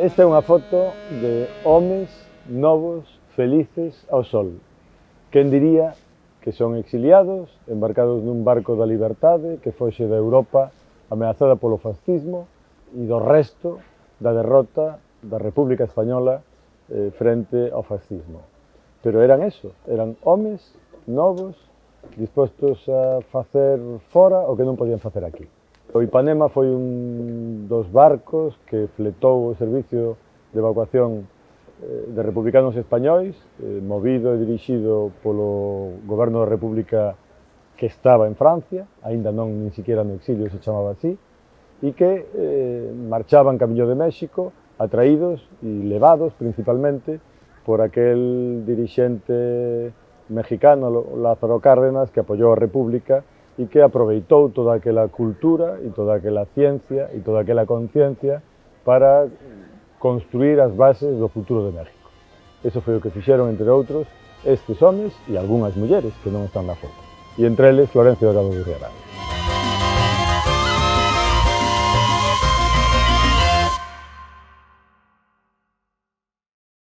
Esta é unha foto de homes novos, felices ao sol. Quen diría que son exiliados, embarcados nun barco da liberdade que foxe da Europa ameazada polo fascismo e do resto da derrota da República Española frente ao fascismo. Pero eran eso, eran homes novos dispostos a facer fora o que non podían facer aquí. O Ipanema foi un dos barcos que fletou o servicio de evacuación de republicanos españois, movido e dirixido polo goberno da República que estaba en Francia, aínda non nin siquiera no exilio se chamaba así, e que marchaban camiño de México, atraídos e levados principalmente por aquel dirixente mexicano, Lázaro Cárdenas, que apoiou a República e que aproveitou toda aquela cultura e toda aquela ciencia e toda aquela conciencia para construir as bases do futuro de México. Eso foi o que fixeron, entre outros, estes homes e algunhas mulleres que non están na foto. E entre eles, Florencio Delgado Gurriarán.